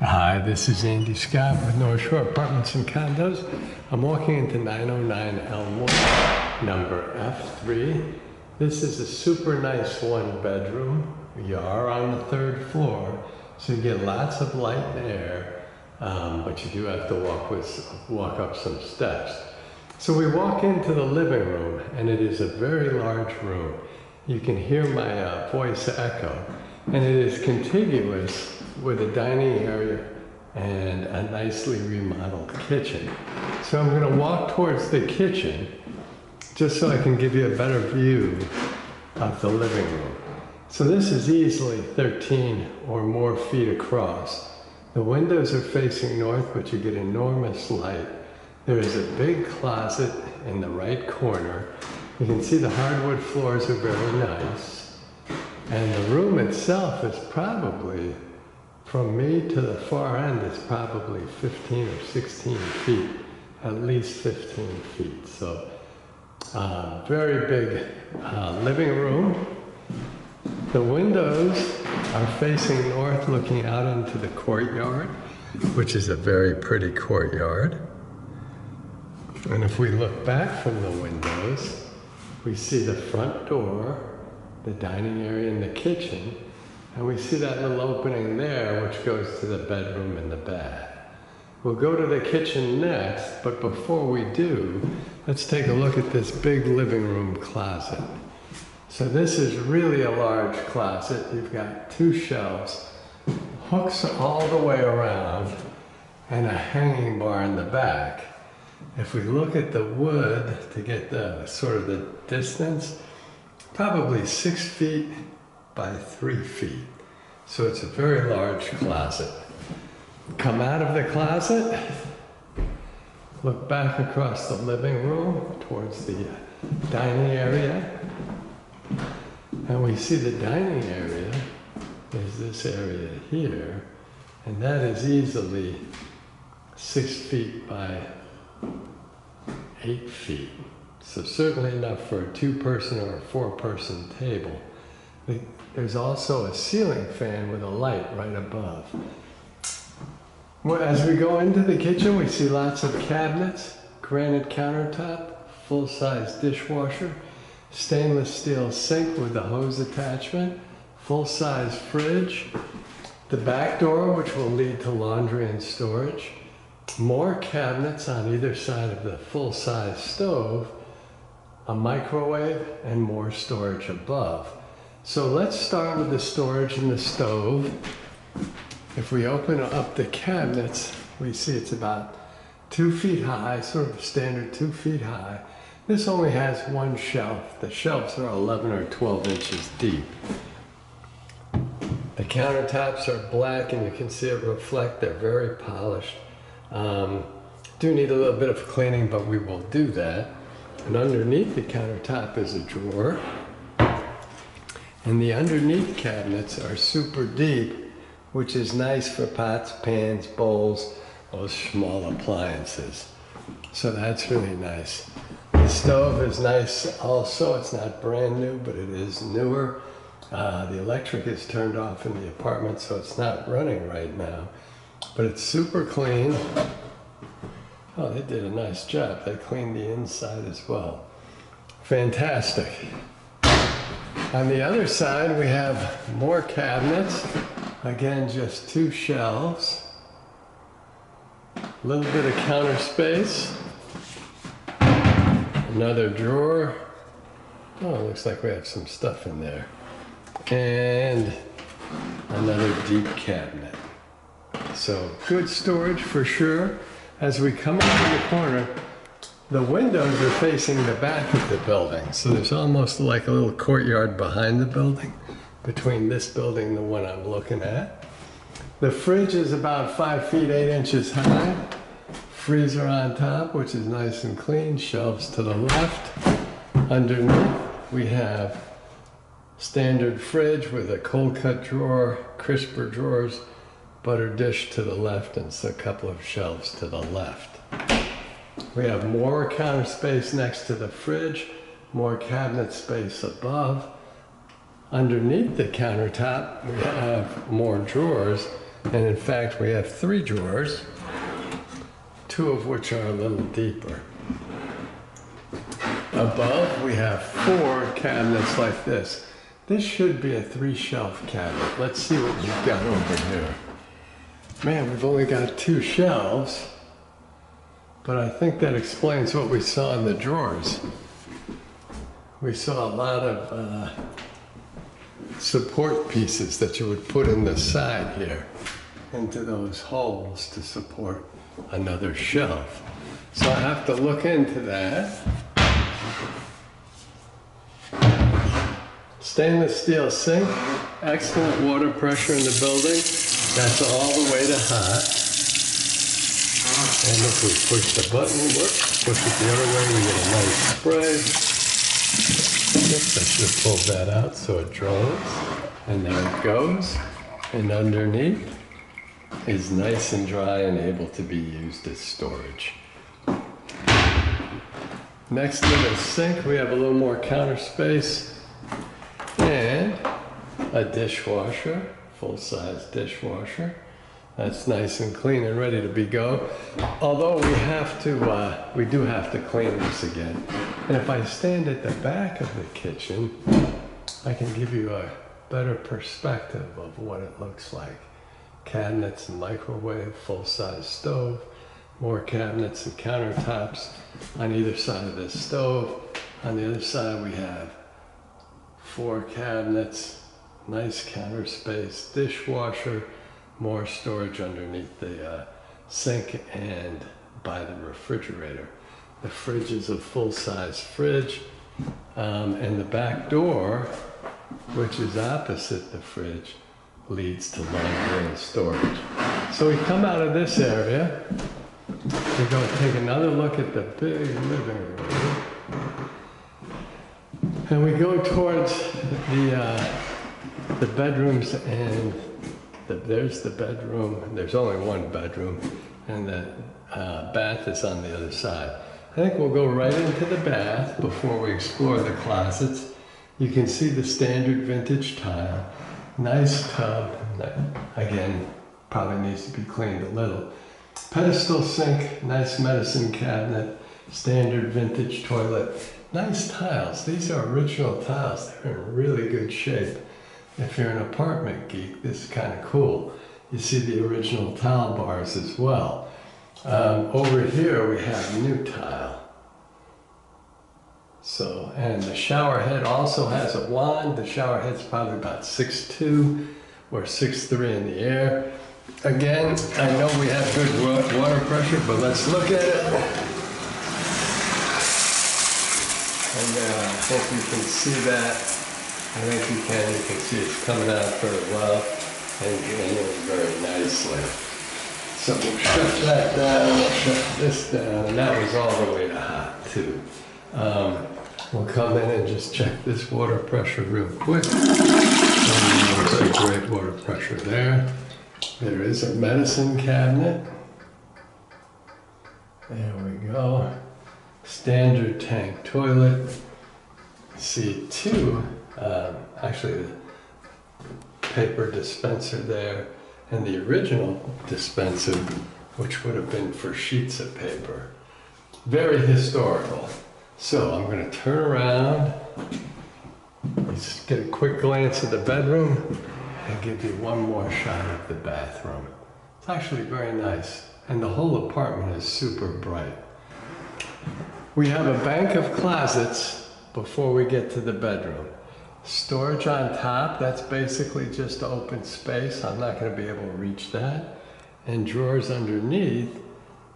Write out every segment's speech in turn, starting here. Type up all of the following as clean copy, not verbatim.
Hi, this is Andy Scott with North Shore Apartments and Condos. I'm walking into 909 Elmwood, number F3. This is a super nice one bedroom. You are on the third floor, so you get lots of light and air, but you do have to walk up some steps. So we walk into the living room, and it is a very large room. You can hear my voice echo, and it is contiguous with a dining area and a nicely remodeled kitchen. So I'm going to walk towards the kitchen just so I can give you a better view of the living room. So this is easily 13 or more feet across. The windows are facing north, but you get enormous light. There is a big closet in the right corner. You can see the hardwood floors are very nice. And the room itself is probably, from me to the far end, is probably 15 or 16 feet, at least 15 feet. So very big living room. The windows are facing north, looking out into the courtyard, which is a very pretty courtyard. And if we look back from the windows, we see the front door, the dining area and the kitchen, and we see that little opening there which goes to the bedroom and the bath. We'll go to the kitchen next, but before we do, let's take a look at this big living room closet. So this is really a large closet. You've got two shelves, hooks all the way around, and a hanging bar in the back. If we look at the wood to get the sort of the distance, probably 6 feet by 3 feet. So it's a very large closet. Come out of the closet, look back across the living room towards the dining area, and we see the dining area is this area here, and that is easily 6 feet by 8 feet. So certainly enough for a two-person or a four-person table. There's also a ceiling fan with a light right above. Well, as we go into the kitchen, we see lots of cabinets, granite countertop, full-size dishwasher, stainless steel sink with a hose attachment, full-size fridge, the back door which will lead to laundry and storage, more cabinets on either side of the full-size stove, a microwave, and more storage above. So let's start with the storage in the stove. If we open up the cabinets, we see it's about 2 feet high, sort of standard 2 feet high. This only has one shelf. The shelves are 11 or 12 inches deep. The countertops are black, and you can see it reflect. They're very polished. Do need a little bit of cleaning, but we will do that. And underneath the countertop is a drawer. And the underneath cabinets are super deep, which is nice for pots, pans, bowls, those small appliances. So that's really nice. The stove is nice also. It's not brand new, but it is newer. The electric is turned off in the apartment, so it's not running right now. But it's super clean. Oh, they did a nice job. They cleaned the inside as well. Fantastic. On the other side, we have more cabinets. Again, just two shelves. A little bit of counter space. Another drawer. Oh, it looks like we have some stuff in there. And another deep cabinet. So good storage for sure. As we come up in the corner, the windows are facing the back of the building. So there's almost like a little courtyard behind the building, between this building and the one I'm looking at. The fridge is about 5 feet 8 inches high. Freezer on top, which is nice and clean. Shelves to the left. Underneath, we have standard fridge with a cold cut drawer, crisper drawers, butter dish to the left, and so a couple of shelves to the left. We have more counter space next to the fridge, more cabinet space above. Underneath the countertop, we have more drawers, And in fact, we have 3 drawers, 2 of which are a little deeper. Above, we have 4 cabinets like this. This should be a 3-shelf cabinet. Let's see what we've got over here. Man, we've only got 2 shelves, but I think that explains what we saw in the drawers. We saw a lot of support pieces that you would put in the side here into those holes to support another shelf. So I have to look into that. Stainless steel sink, excellent water pressure in the building. That's all the way to hot. And if we push the button, push it the other way, we get a nice spray. Oops, I should have pulled that out so it draws. And there it goes. And underneath is nice and dry and able to be used as storage. Next to the sink, we have a little more counter space and a dishwasher, full-size dishwasher. That's nice and clean and ready to be go. Although we do have to clean this again. And if I stand at the back of the kitchen, I can give you a better perspective of what it looks like. Cabinets and microwave, full-size stove, more cabinets and countertops on either side of this stove. On the other side, we have 4 cabinets, nice counter space, dishwasher, more storage underneath the sink and by the refrigerator. The fridge is a full-size fridge, and the back door, which is opposite the fridge, leads to laundry and storage. So we come out of this area, we go take another look at the big living room, and we go towards the bedrooms, and there's the bedroom. There's only one bedroom, and the bath is on the other side. I think we'll go right into the bath before we explore the closets. You can see the standard vintage tile. Nice tub, again, probably needs to be cleaned a little. Pedestal sink, nice medicine cabinet, standard vintage toilet. Nice tiles. These are original tiles. They're in really good shape. If you're an apartment geek, this is kind of cool. You see the original tile bars as well. Over here we have new tile. So, and the shower head also has a wand. The shower head's probably about 6'2" or 6'3" in the air. Again, I know we have good water pressure, but let's look at it. And I hope you can see that. I think you can see it's coming out very well and draining very nicely. So we'll shut that down, we'll shut this down, and that was all the way to hot too. We'll come in and just check this water pressure real quick. There's a great water pressure there. There is a medicine cabinet. There we go. Standard tank toilet. See 2, actually the paper dispenser there, and the original dispenser, which would have been for sheets of paper. Very historical. So I'm going to turn around, just get a quick glance at the bedroom, and give you one more shot of the bathroom. It's actually very nice, and the whole apartment is super bright. We have a bank of closets before we get to the bedroom. Storage on top, that's basically just open space. I'm not going to be able to reach that. And drawers underneath,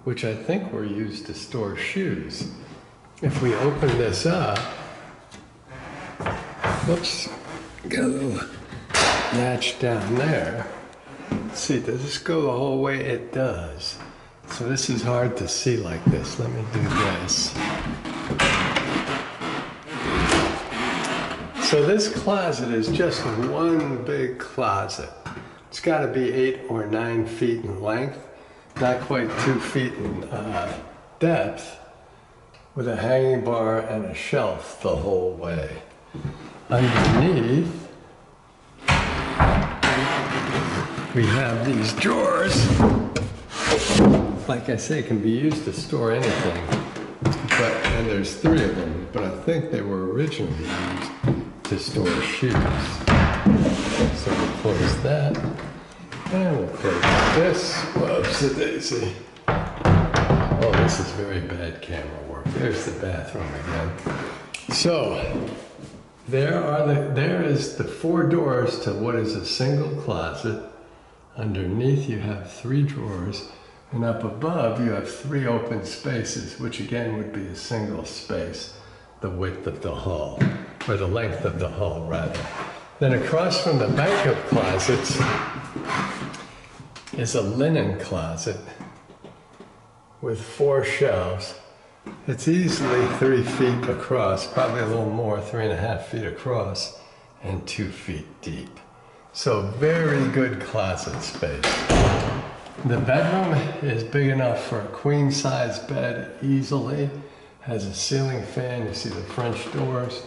which I think were used to store shoes. If we open this up, whoops, got a little latch down there. Let's see, does this go the whole way? It does. So this is hard to see like this. Let me do this. So this closet is just one big closet. It's got to be 8 or 9 feet in length, not quite 2 feet in depth, with a hanging bar and a shelf the whole way. Underneath, we have these drawers. Like I say, can be used to store anything. And there's 3 of them, but I think they were originally used to store shoes. So we'll close that. And we'll close this. Whoops-a-daisy. Oh, this is very bad camera work. There's the bathroom again. So, there is the 4 doors to what is a single closet. Underneath you have 3 drawers, and up above you have 3 open spaces, which again would be a single space, the width of the hall, or the length of the hall rather. Then across from the bank of closets is a linen closet with 4 shelves. It's easily 3 feet across, probably a little more, 3.5 feet across, and 2 feet deep. So very good closet space. The bedroom is big enough for a queen size bed easily. Has a ceiling fan, you see the French doors.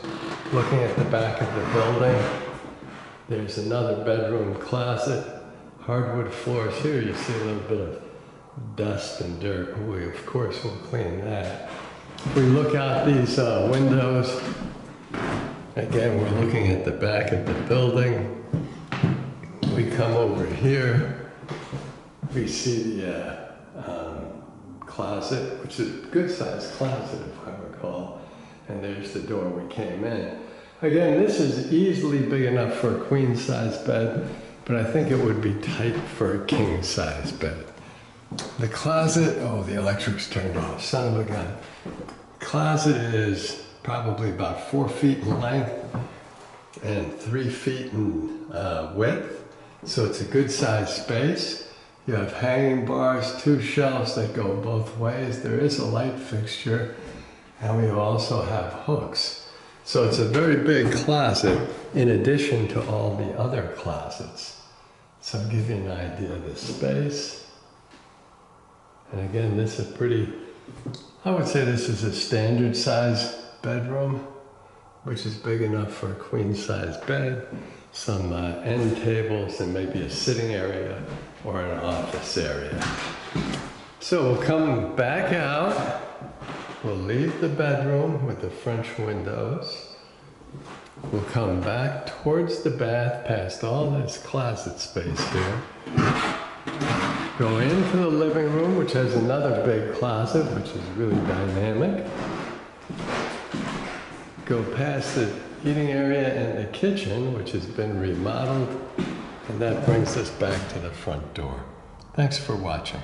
Looking at the back of the building, there's another bedroom closet. Hardwood floors here, you see a little bit of dust and dirt. We, of course, will clean that. If we look out these windows, again, we're looking at the back of the building. We come over here, we see the closet, which is a good-sized closet, if I recall. And there's the door we came in. Again, this is easily big enough for a queen-size bed, but I think it would be tight for a king-size bed. The closet, oh, the electric's turned off, son of a gun. Closet is probably about 4 feet in length and 3 feet in width. So it's a good sized space. You have hanging bars, 2 shelves that go both ways. There is a light fixture, and we also have hooks. So it's a very big closet in addition to all the other closets. So I'll give you an idea of the space. And again, this is I would say this is a standard size bedroom, which is big enough for a queen size bed, some end tables, and maybe a sitting area or an office area. So we'll come back out. We'll leave the bedroom with the French windows. We'll come back towards the bath, past all this closet space here. Go into the living room, which has another big closet, which is really dynamic. Go past the eating area and the kitchen, which has been remodeled. And that brings us back to the front door. Thanks for watching.